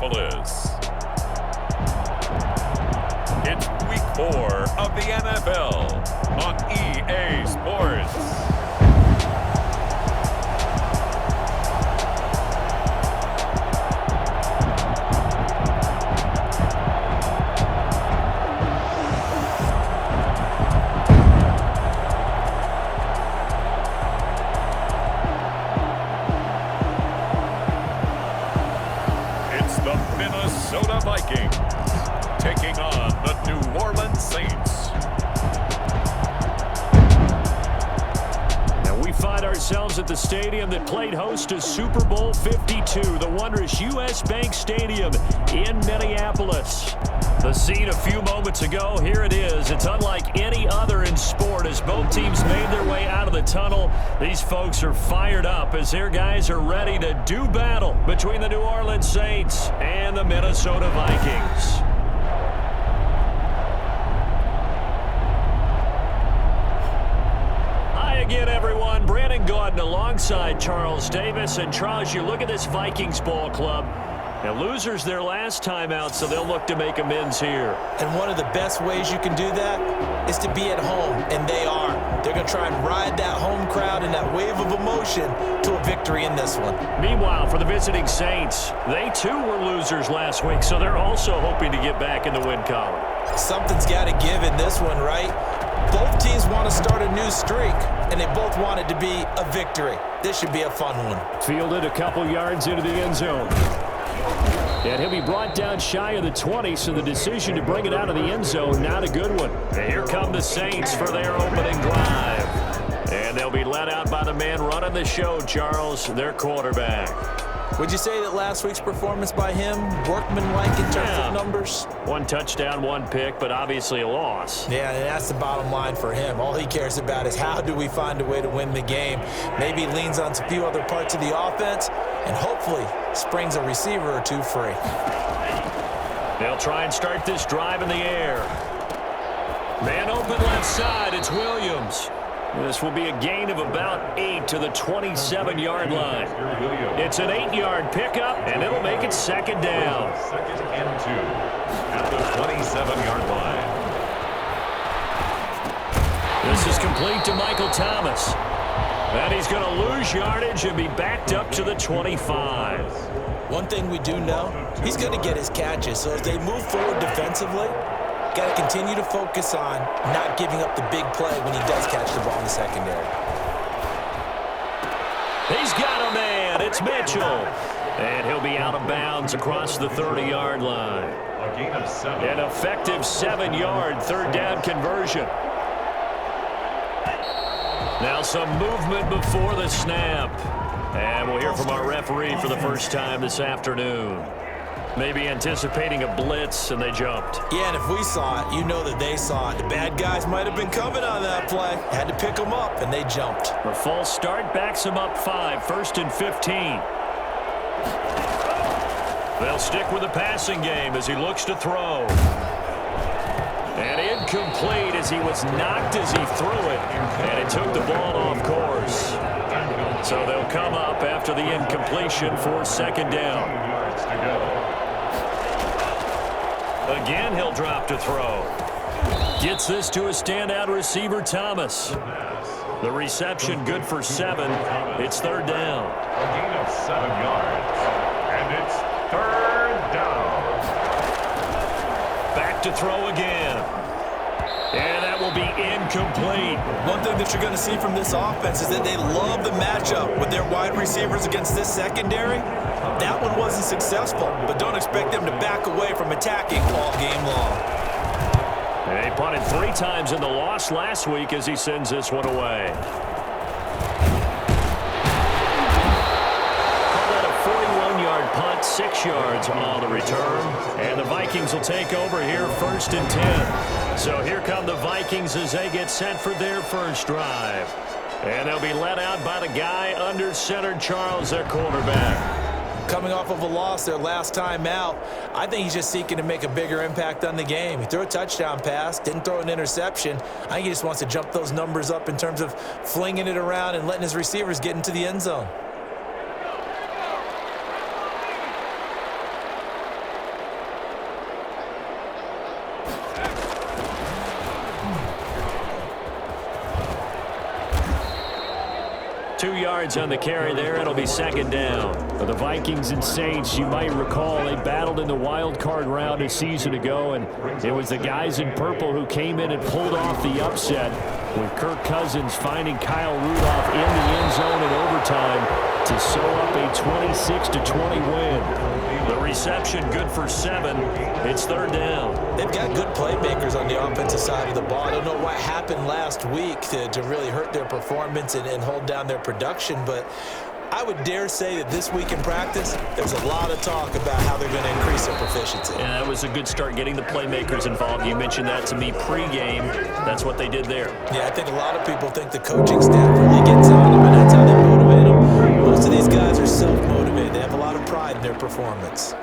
Indianapolis. It's week 4 of the NFL on EA Sports. Minnesota Vikings taking on the New Orleans Saints. And we find ourselves at the stadium that played host to Super Bowl 52, the wondrous U.S. Bank Stadium in Minneapolis. The scene a few moments ago, here it is. It's unlike any other in sport as both teams made their way out of the tunnel. These folks are fired up as their guys are ready to do battle between the New Orleans Saints and the Minnesota Vikings. Hi again, everyone. Brandon Gordon alongside Charles Davis. And Charles, you look at this Vikings ball club. Now, losers their last time out, so they'll look to make amends here. And one of the best ways you can do that is to be at home, and they are. They're going to try and ride that home crowd and that wave of emotion to a victory in this one. Meanwhile, for the visiting Saints, they too were losers last week, so they're also hoping to get back in the win column. Something's got to give in this one, right? Both teams want to start a new streak, and they both want it to be a victory. This should be a fun one. Fielded a couple yards into the end zone. And he'll be brought down shy of the 20, so the decision to bring it out of the end zone, not a good one. And here come the Saints for their opening drive. And they'll be led out by the man running the show, Charles, their quarterback. Would you say that last week's performance by him, workmanlike in terms of numbers? 1 touchdown, 1 pick, but obviously a loss. Yeah, and that's the bottom line for him. All he cares about is how do we find a way to win the game. Maybe leans on a few other parts of the offense, and hopefully springs a receiver or two free. They'll try and start this drive in the air. Man open left side, it's Williams. This will be a gain of about 8 to the 27-yard line. It's an 8-yard pickup, and it'll make it second down. 2nd and 2 at the 27-yard line. This is complete to Michael Thomas. And he's going to lose yardage and be backed up to the 25. One thing we do know, he's going to get his catches. So as they move forward defensively, got to continue to focus on not giving up the big play when he does catch the ball in the secondary. He's got a man. It's Mitchell. And he'll be out of bounds across the 30-yard line. A gain of 7. An effective 7-yard third down conversion. Now some movement before the snap. And we'll hear from our referee for the first time this afternoon. Maybe anticipating a blitz, and they jumped. Yeah, and if we saw it, you know that they saw it. The bad guys might have been coming on that play. Had to pick them up, and they jumped. The false start backs them up 5, 1st and 15. They'll stick with the passing game as he looks to throw. And incomplete as he was knocked as he threw it, and it took the ball off course. So they'll come up after the incompletion for second down. Again, he'll drop to throw. Gets this to a standout receiver, Thomas. The reception good for 7. It's third down. A gain of 7 yards. And it's third down. Back to throw again. And that will be incomplete. One thing that you're going to see from this offense is that they love the matchup with their wide receivers against this secondary. That one wasn't successful, but don't expect them to back away from attacking all game long. And he punted 3 times in the loss last week as he sends this one away. Call that a 41-yard punt, 6 yards on the return. And the Vikings will take over here 1st and 10. So here come the Vikings as they get set for their first drive. And they'll be led out by the guy under center, Charles, their quarterback. Coming off of a loss their last time out, I think he's just seeking to make a bigger impact on the game. He threw a touchdown pass, didn't throw an interception. I think he just wants to jump those numbers up in terms of flinging it around and letting his receivers get into the end zone. 2 yards on the carry there. It'll be second down. For the Vikings and Saints, you might recall they battled in the wild card round a season ago, and it was the guys in purple who came in and pulled off the upset, with Kirk Cousins finding Kyle Rudolph in the end zone in overtime to sew up a 26-20 win. The reception good for 7. It's third down. They've got good playmakers on the offensive side of the ball. I don't know what happened last week to really hurt their performance and hold down their production, but I would dare say that this week in practice, there's a lot of talk about how they're going to increase their proficiency. Yeah, that was a good start getting the playmakers involved. You mentioned that to me pregame. That's what they did there. Yeah, I think a lot of people think the coaching staff really gets on them, and that's how they motivate them. Most of these guys are self-motivated. They have a lot of pride in their performance.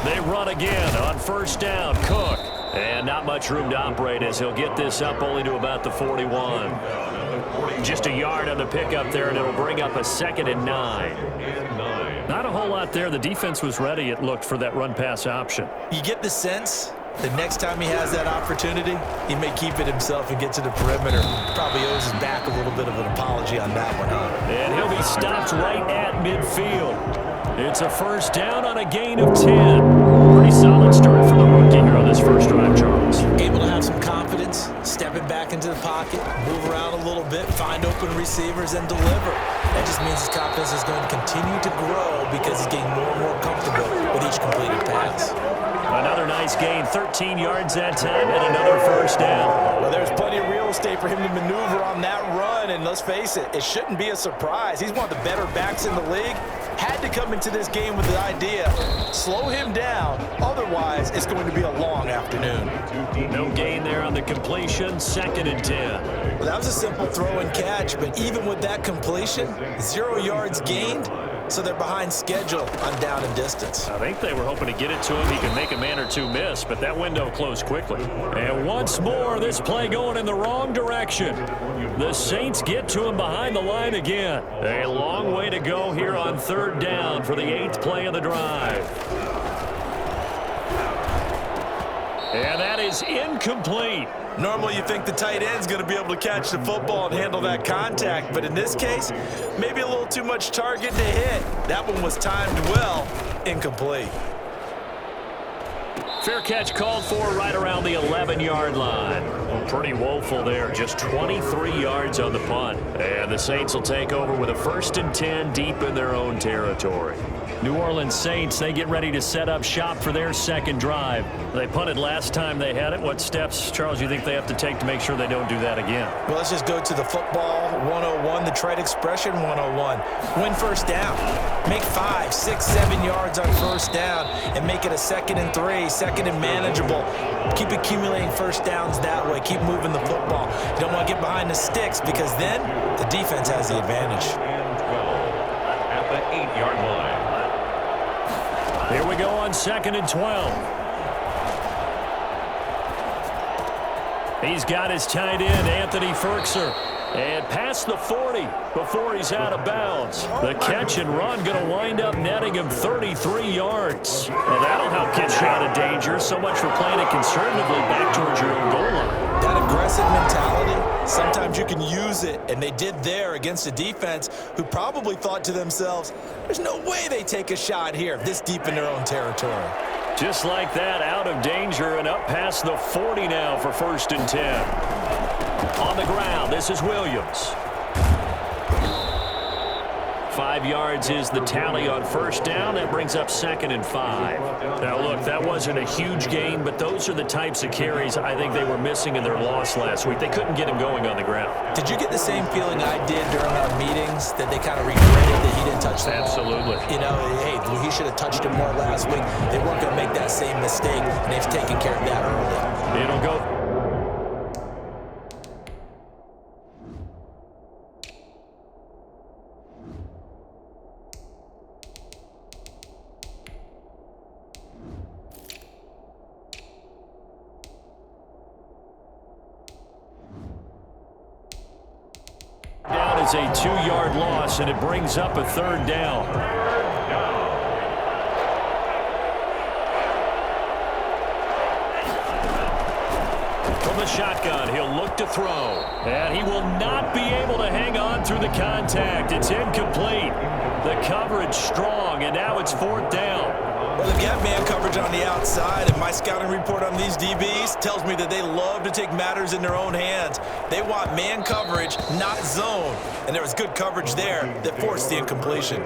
They run again on first down. Cook. And not much room to operate as he'll get this up only to about the 41. Just a yard on the pickup there, and it'll bring up a 2nd and 9. Not a whole lot there. The defense was ready, it looked, for that run-pass option. You get the sense the next time he has that opportunity, he may keep it himself and get to the perimeter. Probably owes his back a little bit of an apology on that one, huh? And he'll be stopped right at midfield. It's a first down on a gain of 10. Pretty solid start for the rookie here on this first drive, Charles. Able to have some confidence, stepping back into the pocket, move around a little bit, find open receivers, and deliver. That just means his confidence is going to continue to grow because he's getting more and more comfortable with each completed pass. Another nice gain, 13 yards that time, and another first down. Well, there's plenty of real estate for him to maneuver on that run, and let's face it, it shouldn't be a surprise. He's one of the better backs in the league. Had to come into this game with the idea, slow him down, otherwise it's going to be a long afternoon. No gain there on the completion, 2nd and 10. Well, that was a simple throw and catch, but even with that completion, 0 yards gained, so they're behind schedule on down and distance. I think they were hoping to get it to him. He could make a man or two miss, but that window closed quickly. And once more, this play going in the wrong direction. The Saints get to him behind the line again. A long way to go here on third down for the 8th play of the drive. And that is incomplete. Normally you think the tight end's going to be able to catch the football and handle that contact, but in this case, maybe a little too much target to hit. That one was timed well, incomplete. Fair catch called for right around the 11-yard line. Pretty woeful there, just 23 yards on the punt. And the Saints will take over with a 1st and 10 deep in their own territory. New Orleans Saints, they get ready to set up shop for their second drive. They punted last time they had it. What steps, Charles, you think they have to take to make sure they don't do that again? Well, let's just go to the football 101, the trade expression 101. Win first down. Make 5, 6, 7 yards on first down and make it a 2nd and 3, 2nd and manageable. Keep accumulating first downs that way. Keep moving the football. You don't want to get behind the sticks because then the defense has the advantage. And 12 at the 8-yard line. Here we go on 2nd and 12. He's got his tight end, Anthony Ferkser. And past the 40 before he's out of bounds. The catch and run going to wind up netting him 33 yards. Well, that'll help get you out of danger. So much for playing it conservatively back towards your own goal line. That aggressive mentality, sometimes you can use it, and they did there against a defense who probably thought to themselves, there's no way they take a shot here this deep in their own territory. Just like that, out of danger and up past the 40 now for 1st and 10. On the ground, this is Williams. 5 yards is the tally on first down. That brings up 2nd and 5. Now, look, that wasn't a huge gain, but those are the types of carries I think they were missing in their loss last week. They couldn't get him going on the ground. Did you get the same feeling I did during our meetings, that they kind of regretted that he didn't touch the ball? Absolutely. You know, hey, he should have touched it more last week. They weren't going to make that same mistake, and they've taken care of that early. It'll go. Down is a 2-yard loss, and it brings up a 3rd down. from the shotgun. He'll look to throw. And he will not be able to hang on through the contact. It's incomplete. The coverage strong, and now it's 4th down. Well, they've got man coverage on the outside, and my scouting report on these DBs tells me that they love to take matters in their own hands. They want man coverage, not zone. And there was good coverage there that forced the incompletion.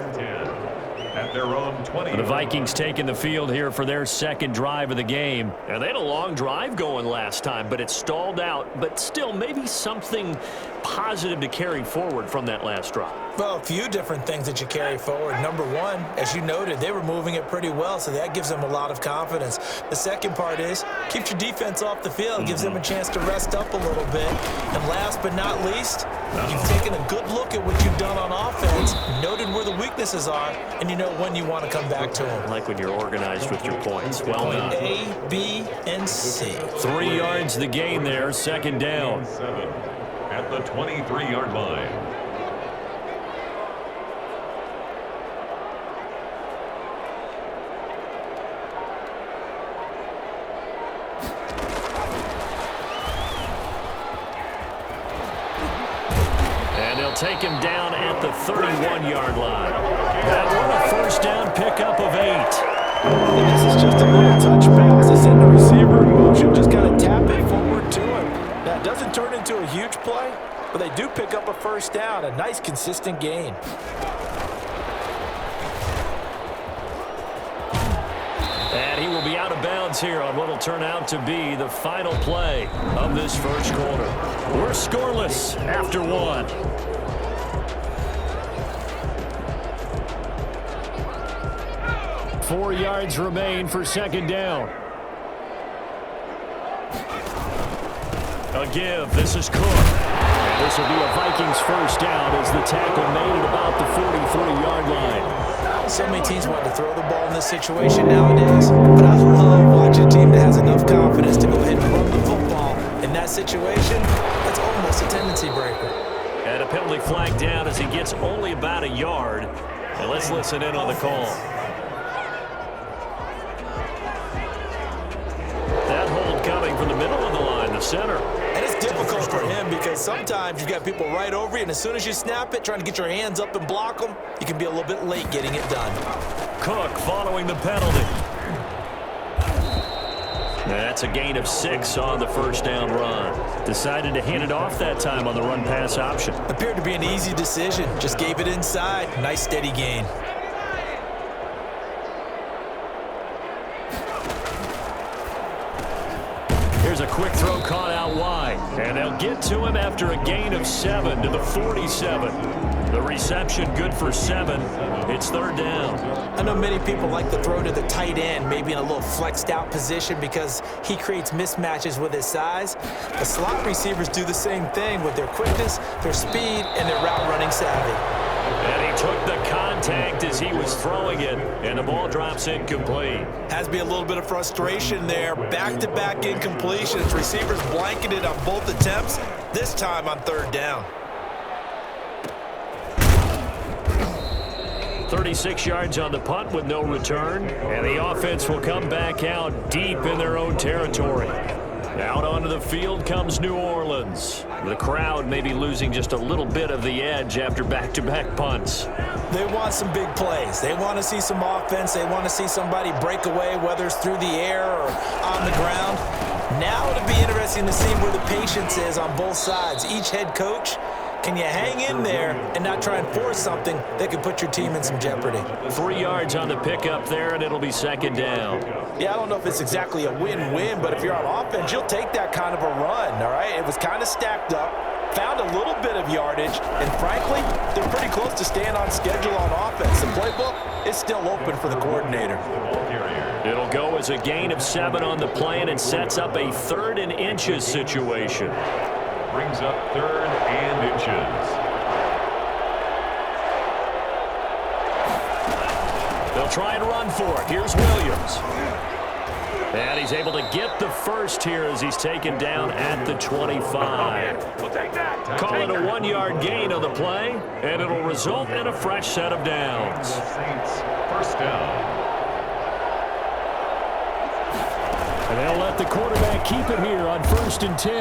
At their own 20. The Vikings taking the field here for their second drive of the game. And they had a long drive going last time, but it stalled out. But still, maybe something positive to carry forward from that last drive. Well, a few different things that you carry forward. Number one, as you noted, they were moving it pretty well, so that gives them a lot of confidence. The second part is, keeps your defense off the field, gives them a chance to rest up a little bit. And last but not least, you've taken a good look at what you've done on offense, noted where the weaknesses are, and you know when you want to come back to them. I like when you're organized with your points. Well done. A, B, and C. 3 yards the gain there, 2nd down. At the 23-yard line. Take him down at the 31-yard line. That one a 1st down pickup of 8. And this is just a little touch pass. They send the receiver in motion, just kind of tap it forward to him. Now, it doesn't turn into a huge play, but they do pick up a 1st down, a nice, consistent gain. And he will be out of bounds here on what will turn out to be the final play of this 1st quarter. We're scoreless after 1. 4 yards remain for 2nd down. A give. This is Cook. And this will be a Vikings 1st down as the tackle made at about the 43-yard line. So many teams want to throw the ball in this situation nowadays, but I love watching a team that has enough confidence to go ahead and run the football. In that situation, that's almost a tendency breaker. And a penalty flag down as he gets only about a yard. And let's listen in on the call. That hold coming from the middle of the line, the center. And it's difficult for him because sometimes you've got people right over you, and as soon as you snap it, trying to get your hands up and block them, you can be a little bit late getting it done. Cook following the penalty. That's a gain of 6 on the 1st down run. Decided to hand it off that time on the run-pass option. Appeared to be an easy decision. Just gave it inside. Nice, steady gain. Here's a quick throw caught out wide. And they'll get to him after a gain of 7 to the 47. The reception good for 7. It's 3rd down. I know many people like to throw to the tight end, maybe in a little flexed out position because he creates mismatches with his size. The slot receivers do the same thing with their quickness, their speed, and their route running savvy. And he took the contact as he was throwing it, and the ball drops incomplete. Has to be a little bit of frustration there. Back-to-back incompletions. Receivers blanketed on both attempts, this time on 3rd down. 36 yards on the punt with no return, and the offense will come back out deep in their own territory. Out onto the field comes New Orleans. The crowd may be losing just a little bit of the edge after back-to-back punts. They want some big plays. They want to see some offense. They want to see somebody break away, whether it's through the air or on the ground. Now it'll be interesting to see where the patience is on both sides. Each head coach, can you hang in there and not try and force something that could put your team in some jeopardy? 3 yards on the pickup there, and it'll be 2nd down. Yeah, I don't know if it's exactly a win-win, but if you're on offense, you'll take that kind of a run, all right? It was kind of stacked up, found a little bit of yardage, and frankly, they're pretty close to staying on schedule on offense. The playbook is still open for the coordinator. It'll go as a gain of 7 on the play, and it sets up a 3rd and inches situation. Brings up 3rd and inches. They'll try and run for it. Here's Williams. And he's able to get the first here as he's taken down at the 25. We'll take that. Call it a 1-yard gain on the play, and it'll result in a fresh set of downs. Saints, 1st down. And they'll let the quarterback keep it here on 1st and 10.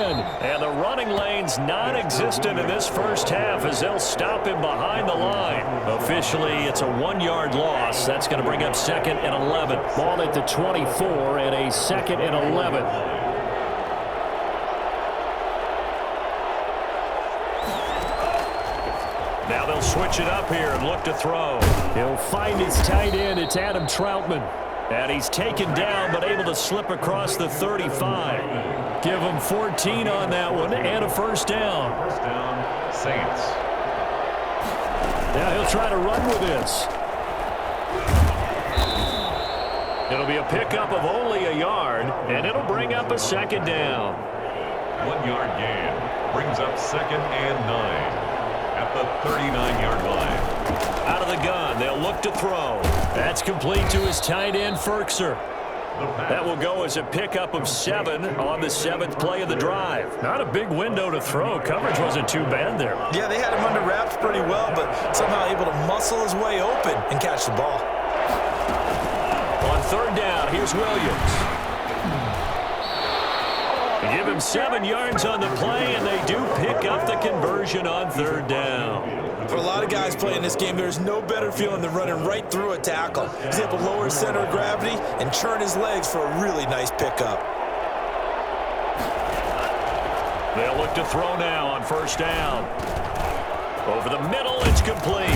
And the running lane's non-existent in this first half as they'll stop him behind the line. Officially, it's a 1-yard loss. That's going to bring up 2nd and 11. Ball at the 24 and a 2nd and 11. Now they'll switch it up here and look to throw. He'll find his tight end. It's Adam Troutman. And he's taken down but able to slip across the 35. Give him 14 on that one and a first down. First down, Saints. Now he'll try to run with this. It'll be a pickup of only a yard, and it'll bring up a 2nd down. 1-yard gain brings up 2nd and 9 at the 39-yard line. Out of the gun, they'll look to throw. That's complete to his tight end, Ferkser. That will go as a pickup of 7 on the 7th play of the drive. Not a big window to throw. Coverage wasn't too bad there. Yeah, they had him under wraps pretty well, but somehow able to muscle his way open and catch the ball. On 3rd down, here's Williams. They give him 7 yards on the play, and they do pick up the conversion on 3rd down. For a lot of guys playing this game, there's no better feeling than running right through a tackle. He's able to lower his center of gravity and churn his legs for a really nice pickup. They'll look to throw now on 1st down. Over the middle, it's complete.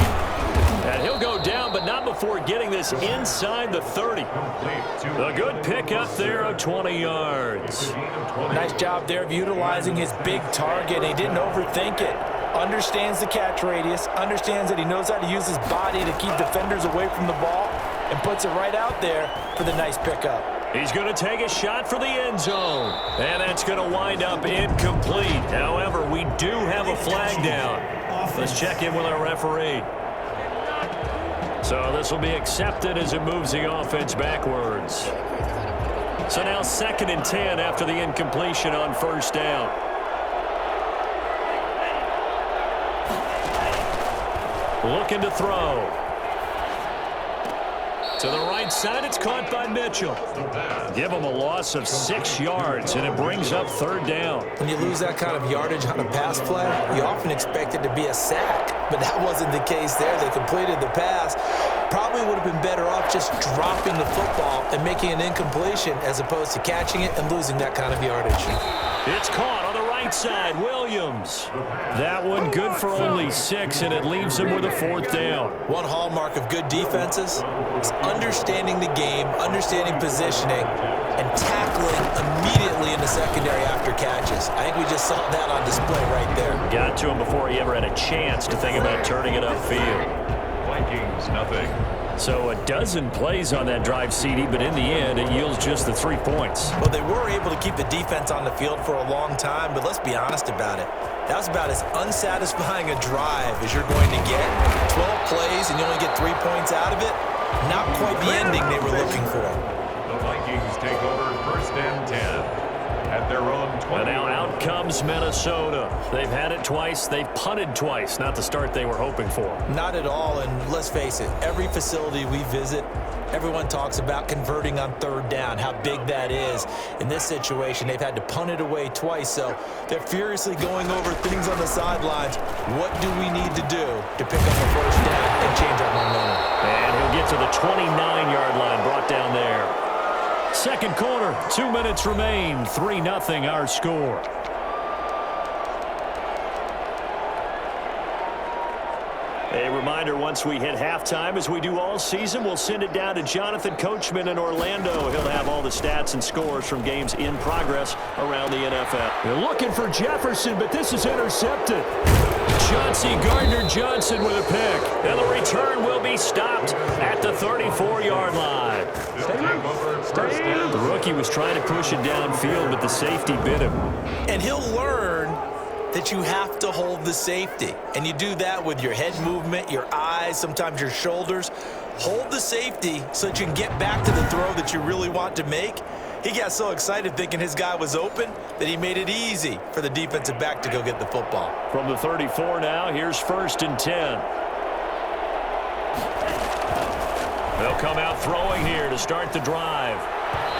And he'll go down, but not before getting this inside the 30. A good pickup there of 20 yards. Nice job there of utilizing his big target. He didn't overthink it. Understands the catch radius, understands that he knows how to use his body to keep defenders away from the ball, and puts it right out there for the nice pickup. He's going to take a shot for the end zone. And that's going to wind up incomplete. However, we do have a flag down. Let's check in with our referee. So this will be accepted as it moves the offense backwards. So now 2nd and 10 after the incompletion on 1st down. Looking to throw. To the right side, it's caught by Mitchell. Give him a loss of 6 yards, and it brings up 3rd down. When you lose that kind of yardage on a pass play, you often expect it to be a sack, but that wasn't the case there. They completed the pass. Probably would have been better off just dropping the football and making an incompletion as opposed to catching it and losing that kind of yardage. It's caught on the right side, Williams. That one good for only 6, and it leaves him with a 4th down. One hallmark of good defenses is understanding the game, understanding positioning, and tackling immediately in the secondary after catches. I think we just saw that on display right there. Got to him before he ever had a chance to think about turning it upfield. Vikings, nothing. So a dozen plays on that drive, CD, but in the end, it yields just the 3 points. Well, they were able to keep the defense on the field for a long time, but let's be honest about it. That was about as unsatisfying a drive as you're going to get. 12 plays and you only get 3 points out of it. Not quite the ending they were looking for. The Vikings take over 1st and 10 at their own 20. And now out comes Minnesota. They've had it twice. They've punted twice. Not the start they were hoping for. Not at all, and let's face it, every facility we visit, everyone talks about converting on 3rd down, how big that is. In this situation, they've had to punt it away twice, so they're furiously going over things on the sidelines. What do we need to do to pick up a 1st down and change our momentum? And he'll get to the 29-yard line, brought down there. 2nd quarter, 2 minutes remain, 3-0 our score. A reminder, once we hit halftime, as we do all season, we'll send it down to Jonathan Coachman in Orlando. He'll have all the stats and scores from games in progress around the NFL. They're looking for Jefferson, but this is intercepted. Chauncey Gardner-Johnson with a pick. And the return will be stopped at the 34-yard line. The rookie was trying to push it downfield, but the safety bit him. And he'll learn that you have to hold the safety. And you do that with your head movement, your eyes, sometimes your shoulders. Hold the safety so that you can get back to the throw that you really want to make. He got so excited thinking his guy was open that he made it easy for the defensive back to go get the football. From the 34 now, here's 1st and 10. They'll come out throwing here to start the drive.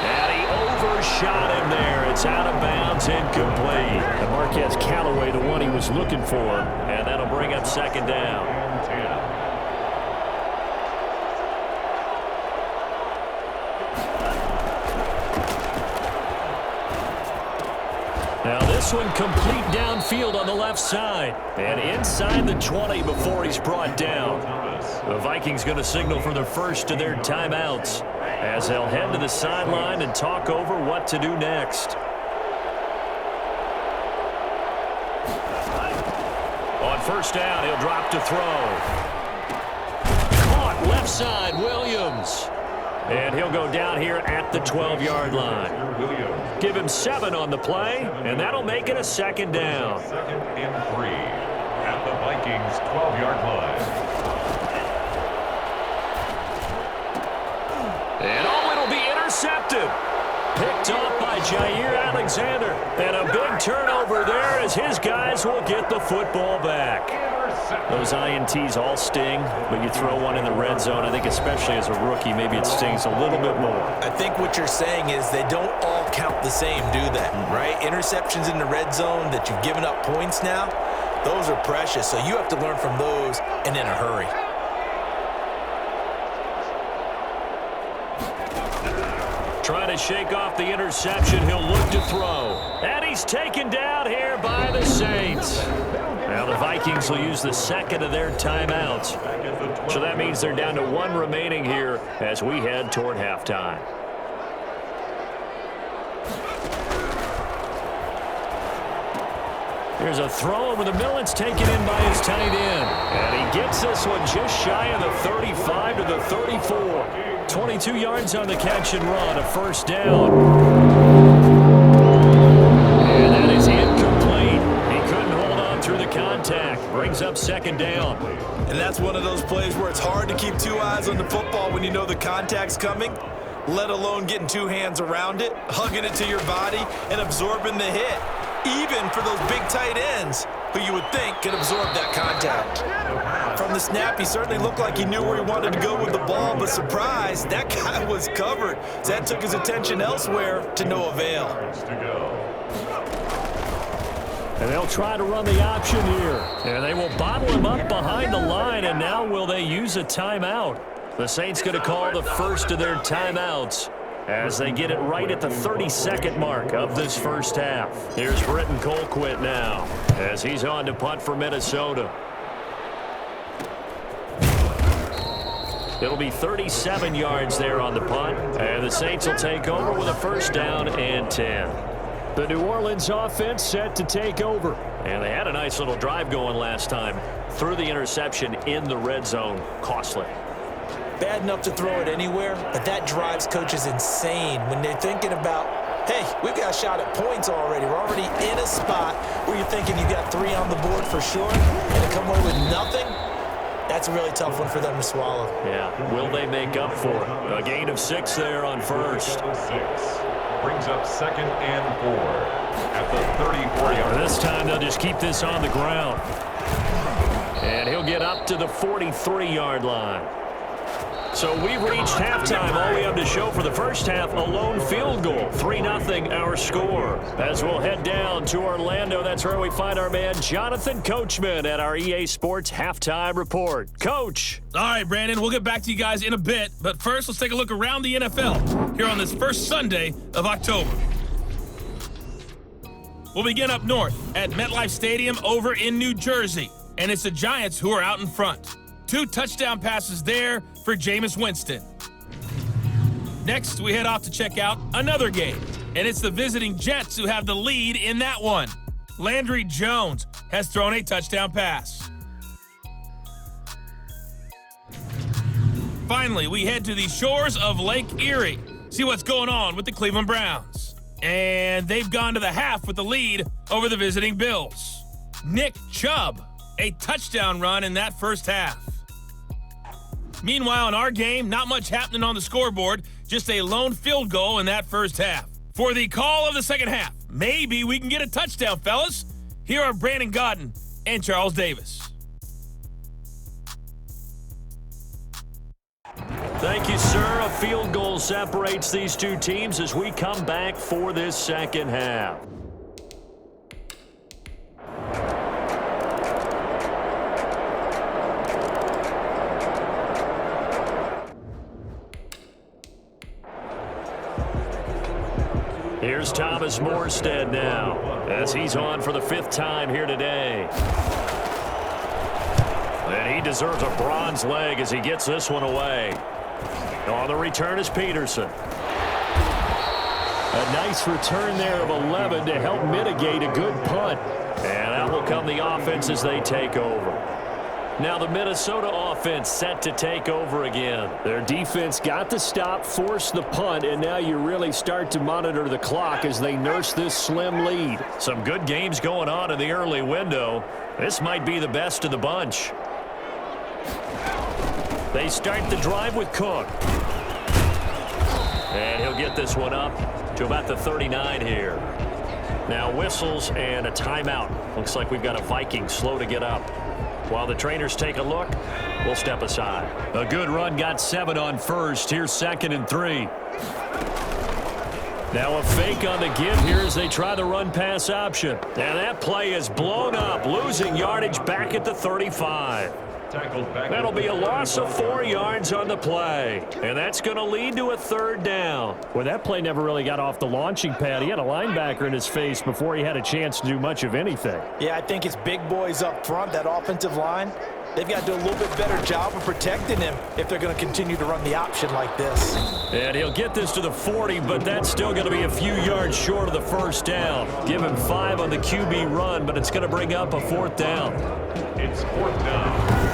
And he overshot him there. It's out of bounds, incomplete. And Marquez Callaway, the one he was looking for, and that'll bring up second down. Now this one complete downfield on the left side. And inside the 20 before he's brought down. The Vikings going to signal for the first of their timeouts as they'll head to the sideline and talk over what to do next. On first down, he'll drop to throw. Caught left side, Williams. And he'll go down here at the 12-yard line. Give him 7 on the play, and that'll make it a second down. Second and 3 at the Vikings 12-yard line. And it'll be intercepted. Picked off by Jair Alexander. And a big turnover there as his guys will get the football back. Those INTs all sting, but you throw one in the red zone, I think especially as a rookie, maybe it stings a little bit more. I think what you're saying is they don't all count the same, do they? Right? Interceptions in the red zone that you've given up points now, those are precious. So you have to learn from those and in a hurry. Trying to shake off the interception. He'll look to throw. And he's taken down here by the Saints. Now the Vikings will use the second of their timeouts. So that means they're down to 1 remaining here as we head toward halftime. There's a throw over the middle. It's taken in by his tight end. And he gets this one just shy of the 35 to the 34. 22 yards on the catch and run, a first down. And that is incomplete. He couldn't hold on through the contact. Brings up second down. And that's one of those plays where it's hard to keep 2 eyes on the football when you know the contact's coming, let alone getting 2 hands around it, hugging it to your body, and absorbing the hit. Even for those big tight ends who you would think could absorb that contact. From the snap, he certainly looked like he knew where he wanted to go with the ball, but surprise, that guy was covered. So that took his attention elsewhere to no avail. And they'll try to run the option here. And they will bottle him up behind the line, and now will they use a timeout? The Saints going to call the first of their timeouts as they get it right at the 32nd mark of this first half. Here's Britton Colquitt now as he's on to punt for Minnesota. It'll be 37 yards there on the punt, and the Saints will take over with a first down and 10. The New Orleans offense set to take over, and they had a nice little drive going last time. Threw the interception in the red zone. Costly. Bad enough to throw it anywhere, but that drives coaches insane when they're thinking about, hey, we've got a shot at points already. We're already in a spot where you're thinking you got 3 on the board for sure, and to come away with nothing, that's a really tough one for them to swallow. Yeah, will they make up for it? A gain of 6 there on first. 6 brings up second and 4 at the 34-yard line. This time they'll just keep this on the ground. And he'll get up to the 43-yard line. So we've reached halftime. All we have to show for the first half, a lone field goal. 3-0 our score. As we'll head down to Orlando, that's where we find our man Jonathan Coachman at our EA Sports Halftime Report. Coach. All right, Brandon, we'll get back to you guys in a bit. But first, let's take a look around the NFL here on this first Sunday of October. We'll begin up north at MetLife Stadium over in New Jersey. And it's the Giants who are out in front. 2 touchdown passes there for Jameis Winston. Next, we head off to check out another game, and it's the visiting Jets who have the lead in that one. Landry Jones has thrown a touchdown pass. Finally, we head to the shores of Lake Erie, see what's going on with the Cleveland Browns. And they've gone to the half with the lead over the visiting Bills. Nick Chubb, a touchdown run in that first half. Meanwhile, in our game, not much happening on the scoreboard, just a lone field goal in that first half. For the call of the second half, maybe we can get a touchdown, fellas. Here are Brandon Godden and Charles Davis. Thank you, sir. A field goal separates these two teams as we come back for this second half. Here's Thomas Morstead now, as he's on for the 5th time here today. And he deserves a bronze leg as he gets this one away. On the return is Peterson. A nice return there of 11 to help mitigate a good punt. And out will come the offense as they take over. Now the Minnesota offense set to take over again. Their defense got the stop, forced the punt, and now you really start to monitor the clock as they nurse this slim lead. Some good games going on in the early window. This might be the best of the bunch. They start the drive with Cook. And he'll get this one up to about the 39 here. Now whistles and a timeout. Looks like we've got a Viking slow to get up. While the trainers take a look, we'll step aside. A good run, got 7 on first. Here's 2nd and 3. Now a fake on the give here as they try the run-pass option. And that play is blown up, losing yardage back at the 35. That'll be a loss of 4 yards on the play. And that's going to lead to a 3rd down. Well, that play never really got off the launching pad. He had a linebacker in his face before he had a chance to do much of anything. Yeah, I think it's big boys up front, that offensive line. They've got to do a little bit better job of protecting him if they're going to continue to run the option like this. And he'll get this to the 40, but that's still going to be a few yards short of the 1st down. Give him 5 on the QB run, but it's going to bring up a 4th down. It's 4th down.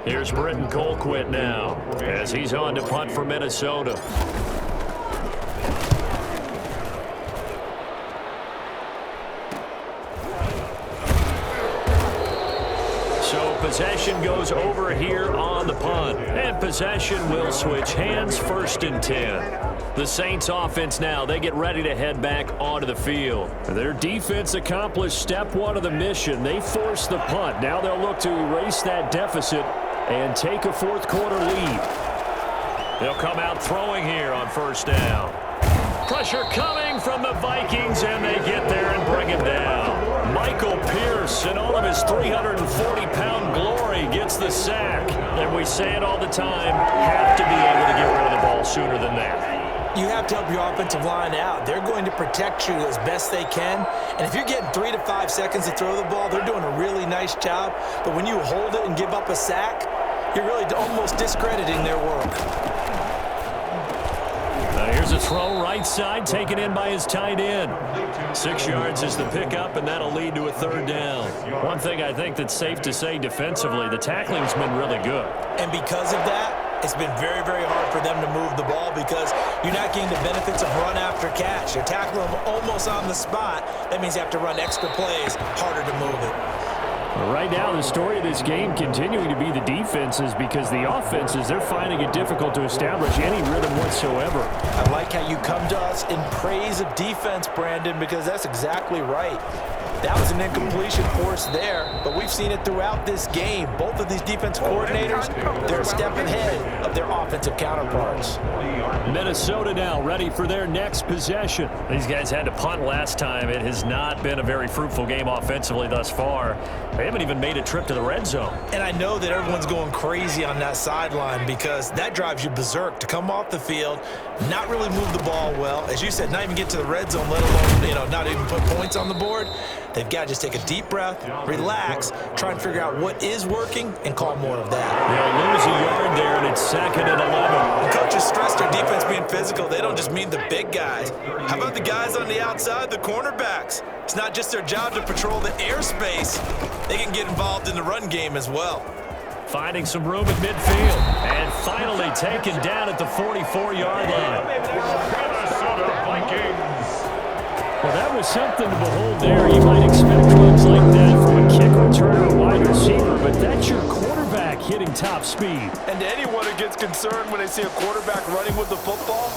Here's Britton Colquitt now, as he's on to punt for Minnesota. So possession goes over here on the punt. And possession will switch hands, 1st and 10. The Saints offense now, they get ready to head back onto the field. Their defense accomplished step 1 of the mission. They forced the punt. Now they'll look to erase that deficit and take a 4th quarter lead. They'll come out throwing here on 1st down. Pressure coming from the Vikings, and they get there and bring him down. Michael Pierce, in all of his 340-pound glory, gets the sack. And we say it all the time, have to be able to get rid of the ball sooner than that. You have to help your offensive line out. They're going to protect you as best they can. And if you're getting 3 to 5 seconds to throw the ball, they're doing a really nice job. But when you hold it and give up a sack, you're really almost discrediting their work. Now here's a throw right side, taken in by his tight end. 6 yards is the pickup, and that'll lead to a 3rd down. One thing I think that's safe to say defensively, the tackling's been really good. And because of that, it's been very, very hard for them to move the ball because you're not getting the benefits of run after catch. You're tackling them almost on the spot. That means you have to run extra plays, harder to move it. Right now, the story of this game continuing to be the defenses because the offenses, they're finding it difficult to establish any rhythm whatsoever. I like how you come to us in praise of defense, Brandon, because that's exactly right. That was an incompletion forced there, but we've seen it throughout this game. Both of these defense coordinators, they're a step ahead of their offensive counterparts. Minnesota now ready for their next possession. These guys had to punt last time. It has not been a very fruitful game offensively thus far. They haven't even made a trip to the red zone. And I know that everyone's going crazy on that sideline because that drives you berserk to come off the field, not really move the ball well. As you said, not even get to the red zone, let alone, not even put points on the board. They've got to just take a deep breath, relax, try and figure out what is working, and call more of that. They'll lose a yard there, and it's 2nd and 11. The coaches stress their defense being physical. They don't just mean the big guys. How about the guys on the outside, the cornerbacks? It's not just their job to patrol the airspace. They can get involved in the run game as well. Finding some room at midfield, and finally taken down at the 44-yard line. Minnesota Vikings. Well, that was something to behold there. You might expect runs like that from a kick returner or wide receiver, but that's your quarterback hitting top speed. And to anyone who gets concerned when they see a quarterback running with the football,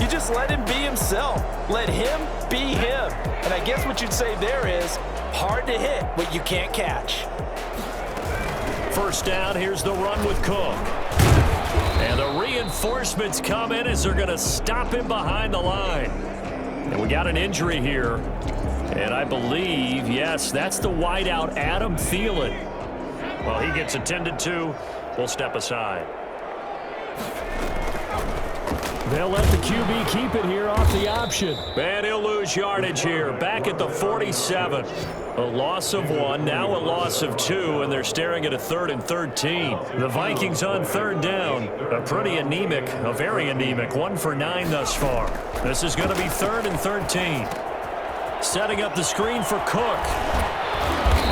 You just let him be himself. Let him be him. And I guess what you'd say there is hard to hit what you can't catch. First down, here's the run with Cook. And the reinforcements come in as they're going to stop him behind the line. And we got an injury here. And I believe, yes, that's the wideout, Adam Thielen. Well, he gets attended to. We'll step aside. They'll let the QB keep it here off the option. And he'll lose yardage here. Back at the 47. A loss of 1, now a loss of 2, and they're staring at a 3rd and 13. The Vikings on 3rd down. A pretty anemic, a very anemic, 1 for 9 thus far. This is going to be 3rd and 13. Setting up the screen for Cook.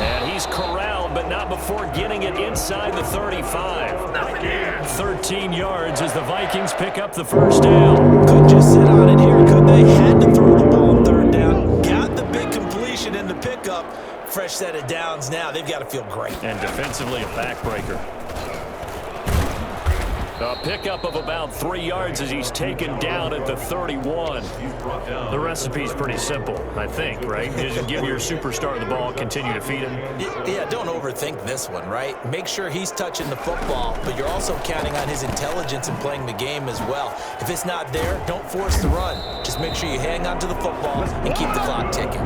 And he's corralled, but not before getting it inside the 35. 13 yards as the Vikings pick up the first down. Could just sit on it here, could they? Had to throw the ball on 3rd down. Got the big completion in the pickup. Fresh set of downs now. They've got to feel great. And defensively a backbreaker. A pickup of about 3 yards as he's taken down at the 31. The recipe's pretty simple, I think, right? Just give your superstar the ball, continue to feed him. Yeah, don't overthink this one, right? Make sure he's touching the football, but you're also counting on his intelligence in playing the game as well. If it's not there, don't force the run. Just make sure you hang on to the football and keep the clock ticking.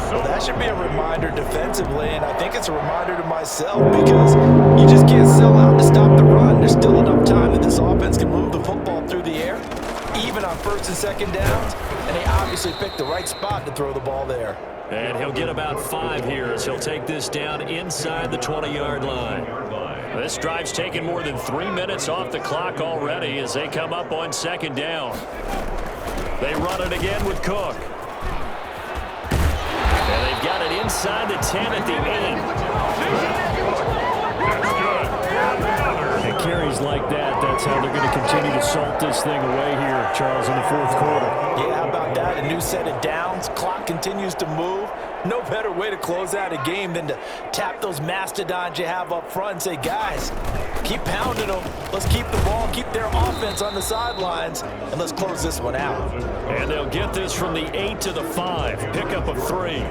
Well, that should be a reminder defensively, and I think it's a reminder to myself because you just can't sell out to stop the run. There's still enough time that this offense can move the football through the air, even on 1st and 2nd downs, and they obviously picked the right spot to throw the ball there. And he'll get about 5 here as he'll take this down inside the 20-yard line. This drive's taken more than 3 minutes off the clock already as they come up on 2nd down. They run it again with Cook. And they've got it inside the 10 at the 8. And carries like that, that's how they're going to continue to salt this thing away here, Charles, in the 4th quarter. Yeah, how about that? A new set of downs. Clock continues to move. No better way to close out a game than to tap those mastodons you have up front and say, guys, keep pounding them. Let's keep the ball, keep their offense on the sidelines, and let's close this one out. And they'll get this from the 8 to the 5. Pickup of 3.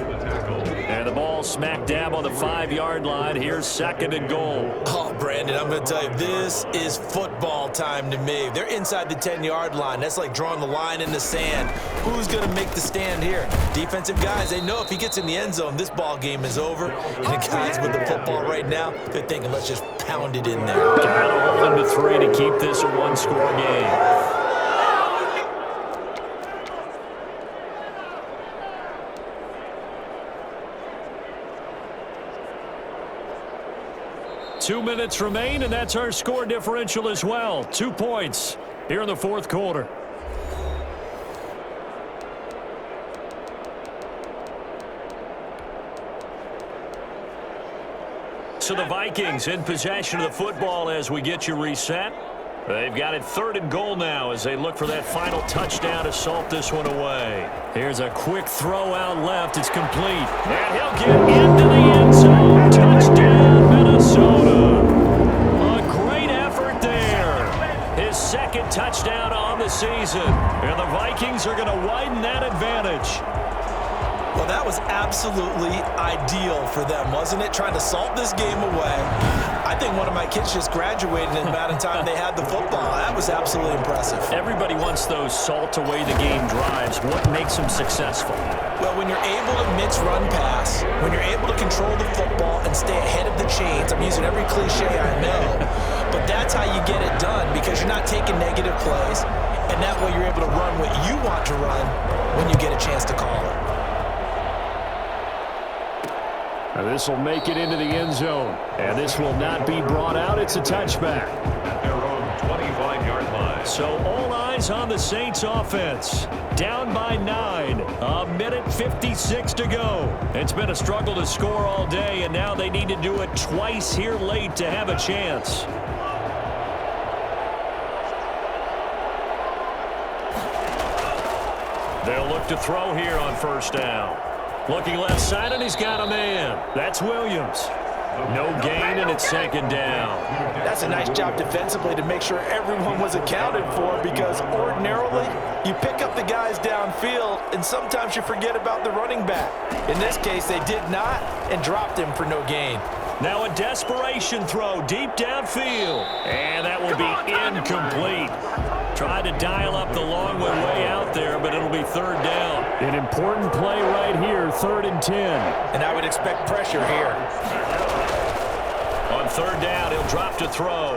And the ball smack dab on the 5-yard line. Here's 2nd and goal. Oh, Brandon, I'm going to tell you, this is football time to me. They're inside the 10-yard line. That's like drawing the line in the sand. Who's going to make the stand here? Defensive guys, they know if he gets in the end zone, this ball game is over. And the guys with the football right now, they're thinking, let's just pound it in there. Got to hold them to 3 to keep this a 1-score game. Two minutes remain, and that's our score differential as well. 2 points here in the 4th quarter. So the Vikings in possession of the football as we get you reset. They've got it 3rd and goal now as they look for that final touchdown to salt this one away. Here's a quick throw out left. It's complete. And he'll get into the end zone. Touchdown, Minnesota. A great effort there. His 2nd touchdown on the season. And the Vikings are going to widen that advantage. Well, that was absolutely ideal for them, wasn't it? Trying to salt this game away. I think one of my kids just graduated in the amount of time they had the football. That was absolutely impressive. Everybody wants those salt away the game drives. What makes them successful? Well, when you're able to mix run pass, when you're able to control the football and stay ahead of the chains, I'm using every cliche I know, but that's how you get it done because you're not taking negative plays, and that way you're able to run what you want to run when you get a chance to call it. This will make it into the end zone. And this will not be brought out. It's a touchback. At their own 25-yard line. So all eyes on the Saints offense. Down by 9. A minute 56 to go. It's been a struggle to score all day, and now they need to do it twice here late to have a chance. They'll look to throw here on 1st down. Looking left side, and he's got a man. That's Williams. No gain, and it's second down. That's a nice job defensively to make sure everyone was accounted for, because ordinarily you pick up the guys downfield and sometimes you forget about the running back. In this case, they did not and dropped him for no gain. Now a desperation throw deep downfield, and that will be incomplete. Tried to dial up the long way out there, but it'll be third down. An important play right here, 3rd and 10. And I would expect pressure here. On third down, he'll drop to throw.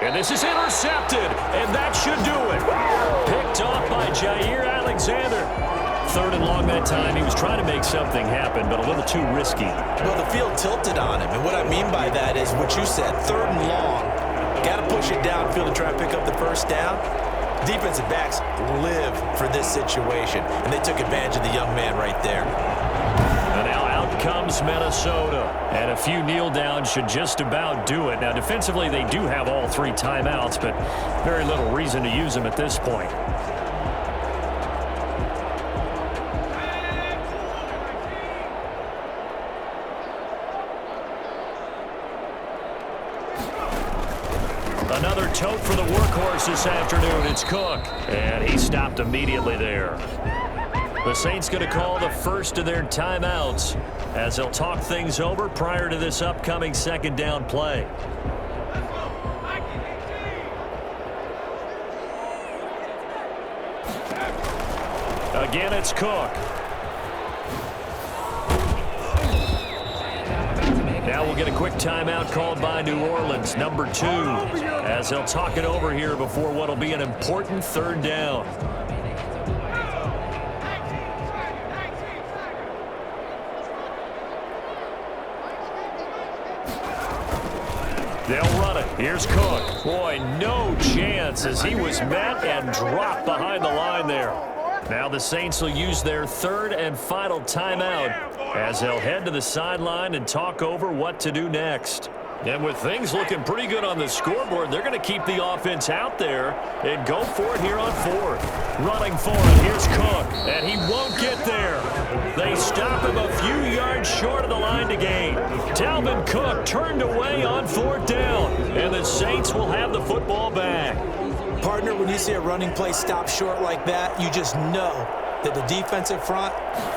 And this is intercepted, and that should do it. Picked off by Jair Alexander. 3rd and long that time. He was trying to make something happen, but a little too risky. Well, the field tilted on him, and what I mean by that is what you said, 3rd and long. Got to push it downfield to try and pick up the first down. Defensive backs live for this situation, and they took advantage of the young man right there. And now out comes Minnesota. And a few kneel downs should just about do it. Now, defensively, they do have all 3 timeouts, but very little reason to use them at this point. Another tote for the workhorse this afternoon. It's Cook. And he stopped immediately there. The Saints going to call the first of their timeouts as they'll talk things over prior to this upcoming second down play. Again, it's Cook. Now we'll get a quick timeout called by New Orleans, number 2, as they'll talk it over here before what will be an important third down. They'll run it. Here's Cook. Boy, no chance as he was met and dropped behind the line there. Now the Saints will use their 3rd and final timeout as they'll head to the sideline and talk over what to do next. And with things looking pretty good on the scoreboard, they're going to keep the offense out there and go for it here on 4th. Running for it, here's Cook, and he won't get there. They stop him a few yards short of the line to gain. Dalvin Cook turned away on 4th down, and the Saints will have the football back. Partner, when you see a running play stop short like that, you just know that the defensive front,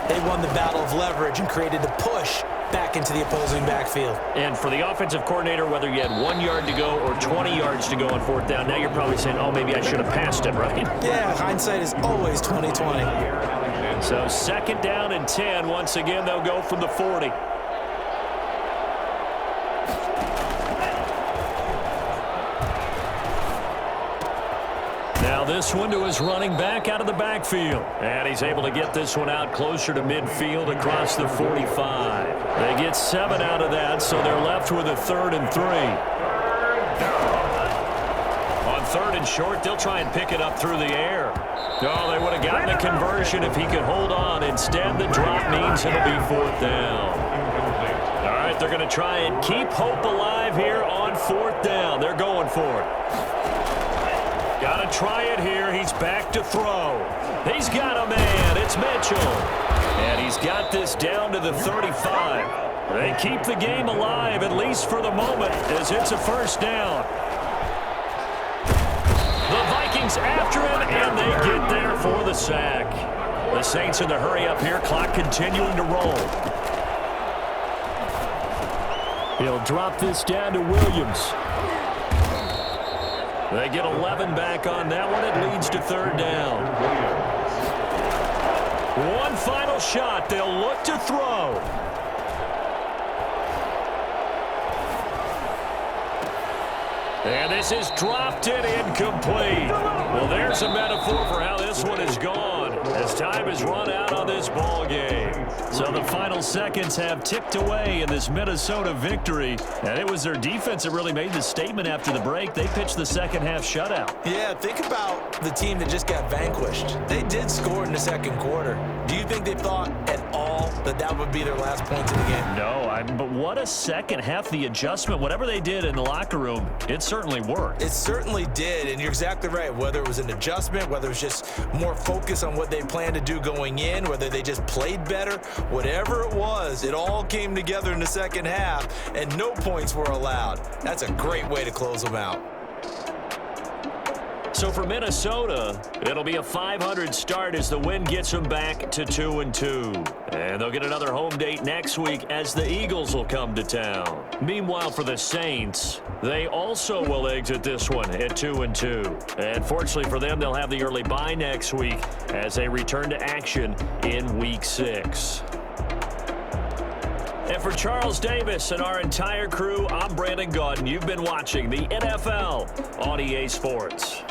they won the battle of leverage and created the push back into the opposing backfield. And for the offensive coordinator, whether you had 1 yard to go or 20 yards to go on 4th down, now you're probably saying, oh, maybe I should have passed it, right? Yeah, hindsight is always 20/20. So 2nd down and 10. Once again, they'll go from the 40. Now this one to his running back out of the backfield. And he's able to get this one out closer to midfield across the 45. They get 7 out of that, so they're left with a 3rd and 3. On 3rd and short, they'll try and pick it up through the air. Oh, they would have gotten a conversion if he could hold on. Instead, the drop means it'll be 4th down. All right, they're going to try and keep hope alive here on 4th down. They're going for it. Got to try it here. He's back to throw. He's got a man. It's Mitchell. And he's got this down to the 35. They keep the game alive, at least for the moment, as it's a 1st down. The Vikings after him, and they get there for the sack. The Saints in the hurry up here. Clock continuing to roll. He'll drop this down to Williams. They get 11 back on that one. It leads to 3rd down. One final shot. They'll look to throw. And this is dropped and incomplete. Well, there's a metaphor for how this one is gone as time has run out on this ball game. So the final seconds have ticked away in this Minnesota victory. And it was their defense that really made the statement after the break. They pitched the second half shutout. Yeah, think about the team that just got vanquished. They did score in the 2nd quarter. Do you think they thought at all that would be their last points of the game. No, but what a second half. The adjustment, whatever they did in the locker room, it certainly worked. It certainly did, and you're exactly right. Whether it was an adjustment, whether it was just more focus on what they planned to do going in, whether they just played better, whatever it was, it all came together in the second half, and no points were allowed. That's a great way to close them out. So for Minnesota, it'll be a 500 start as the win gets them back to 2-2. And they'll get another home date next week as the Eagles will come to town. Meanwhile, for the Saints, they also will exit this one at 2-2. And fortunately for them, they'll have the early bye next week as they return to action in Week 6. And for Charles Davis and our entire crew, I'm Brandon Gaudin. You've been watching the NFL on EA Sports.